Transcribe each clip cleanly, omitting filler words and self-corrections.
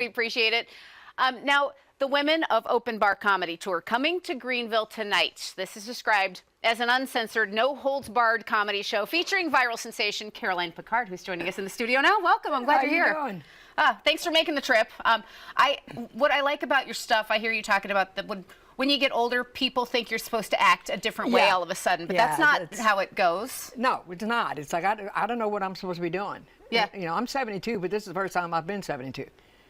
We appreciate it. Now, the Women of Open Bar Comedy Tour coming to Greenville tonight. This is described as an uncensored, no-holds-barred comedy show featuring viral sensation Caroline Picard, who's joining us in the studio now. Welcome. I'm glad you're here. How you doing? Thanks for making the trip. What I like about your stuff, I hear you talking about that when you get older, people think you're supposed to act a different way all of a sudden, but that's not how it goes. No, it's not. It's like I don't know what I'm supposed to be doing. Yeah. You know, I'm 72, but this is the first time I've been 72.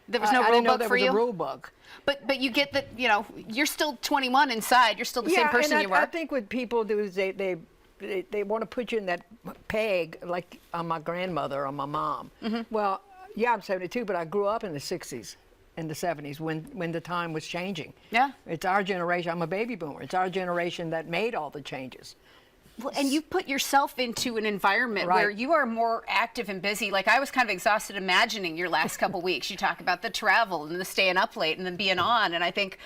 There was no rule book for you? There was a rule book. But you get that, you know, you're still 21 inside. You're still the same person you were. I think what people do is they want to put you in that peg, like on my grandmother or my mom. Well, yeah, I'm 72, but I grew up in the 60s and the 70s when the time was changing. Yeah. It's our generation. I'm a baby boomer. It's our generation that made all the changes. Well, and you put yourself into an environment where you are more active and busy. Like, I was kind of exhausted imagining your last couple weeks. You talk about the travel and the staying up late and then being on, and I think,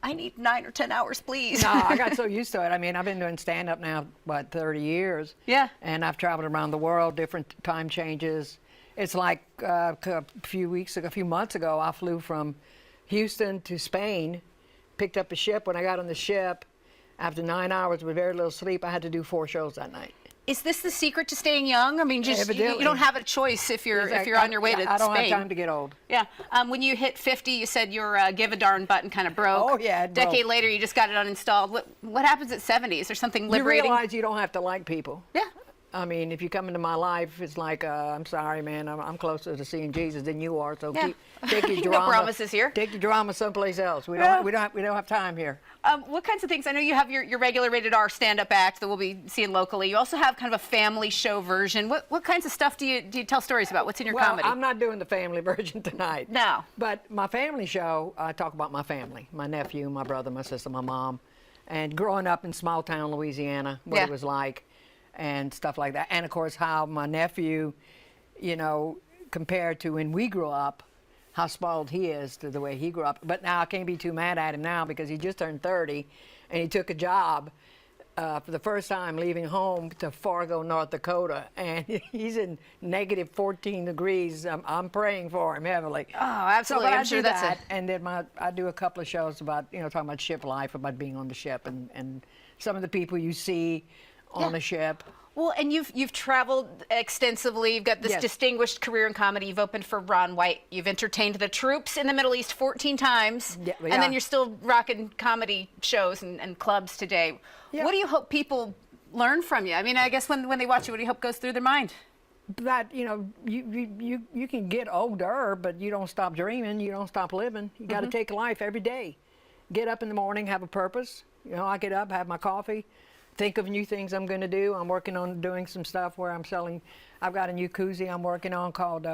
I need 9 or 10 hours, please. No, I got so used to it. I mean, I've been doing stand-up now, what, 30 years? Yeah. And I've traveled around the world, different time changes. It's like a few months ago, I flew from Houston to Spain, picked up a ship. When I got on the ship, after 9 hours with very little sleep, I had to do 4 shows that night. Is this the secret to staying young? I mean, just you don't have a choice if you're on your way to Spain. I don't have time to get old. Yeah. When you hit 50, you said your give a darn button kind of broke. Oh yeah. Decade later, you just got it uninstalled. What happens at 70? Is there something liberating? You realize you don't have to like people. Yeah. I mean, if you come into my life, it's like, I'm sorry, man, I'm closer to seeing Jesus than you are. So take your drama. No promises here. Take your drama someplace else. We don't have time here. What kinds of things? I know you have your regular rated R stand-up act that we'll be seeing locally. You also have kind of a family show version. What kinds of stuff do you tell stories about? What's in your comedy? I'm not doing the family version tonight. No. But my family show, I talk about my family, my nephew, my brother, my sister, my mom, and growing up in small town Louisiana, what it was like, and stuff like that. And of course, how my nephew, you know, compared to when we grew up, how spoiled he is to the way he grew up. But now I can't be too mad at him now because he just turned 30 and he took a job for the first time leaving home to Fargo, North Dakota. And he's in negative 14 degrees. I'm praying for him heavily. Oh, absolutely. So, I'm sure that's it. And then I do a couple of shows about, you know, talking about ship life, about being on the ship and some of the people you see on the ship. Well, and you've traveled extensively. You've got this distinguished career in comedy. You've opened for Ron White. You've entertained the troops in the Middle East 14 times. And then you're still rocking comedy shows and clubs today. What do you hope people learn from you? I mean, I guess when they watch you, what do you hope goes through their mind? That, you know, you can get older, but you don't stop dreaming. You don't stop living. You got to take life every day. Get up in the morning, have a purpose. You know, I get up, have my coffee, think of new things I'm going to do. I'm working on doing some stuff where I'm selling. I've got a new koozie I'm working on called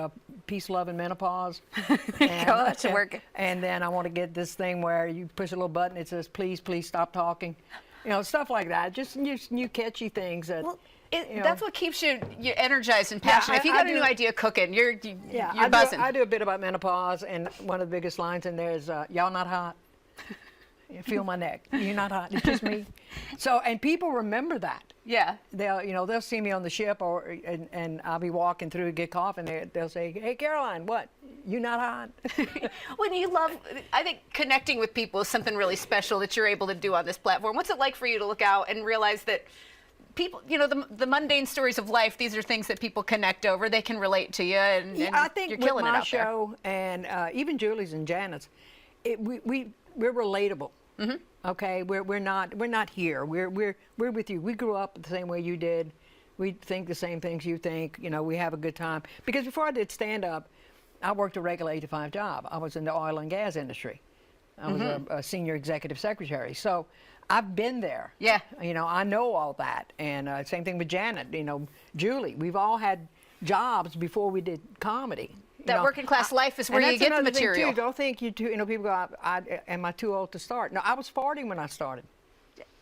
Peace, Love, and Menopause. And then I want to get this thing where you push a little button, it says, please, please stop talking. You know, stuff like that. Just new catchy things. That, that's what keeps you energized and passionate. If you got a new idea cooking, you're buzzing. I do a bit about menopause, and one of the biggest lines in there is, y'all not hot? You feel my neck. You're not hot. It's just me. So, and people remember that. Yeah. They'll see me on the ship, and I'll be walking through to get coffee, and they'll say, "Hey, Caroline, what? You not hot?" I think connecting with people is something really special that you're able to do on this platform. What's it like for you to look out and realize that people, you know, the mundane stories of life, these are things that people connect over. They can relate to you, and I think you're killing it out there. with my show, and even Julie's and Janet's, we're relatable. Okay, we're not here. We're with you. We grew up the same way you did. We think the same things you think. You know, we have a good time. Because before I did stand up, I worked a regular 8-to-5 job. I was in the oil and gas industry. I was a senior executive secretary. So I've been there. Yeah. You know, I know all that. And same thing with Janet. You know, Julie. We've all had jobs before we did comedy. That working class life is where you get the material. Too. Don't think you know, people go, am I too old to start? No, I was 40 when I started.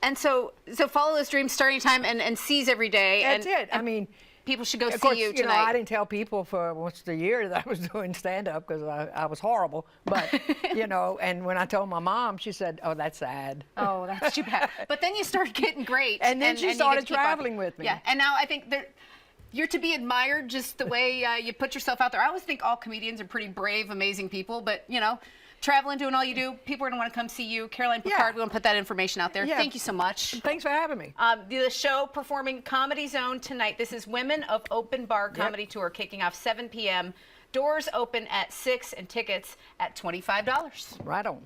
And so follow those dreams, starting time, and seize every day. That's it. I mean, people should go see you tonight. You know, I didn't tell people for almost a year that I was doing stand-up because I was horrible. But, you know, and when I told my mom, she said, oh, that's sad. Oh, that's too bad. But then you started getting great. And then she started traveling with me. Yeah, and now I think You're to be admired just the way you put yourself out there. I always think all comedians are pretty brave, amazing people, but, you know, traveling, doing all you do, people are going to want to come see you. Caroline Picard, we want to put that information out there. Yeah. Thank you so much. Thanks for having me. The show performing Comedy Zone tonight. This is Women of Open Bar Comedy Tour kicking off 7 p.m. Doors open at 6 and tickets at $25. Right on.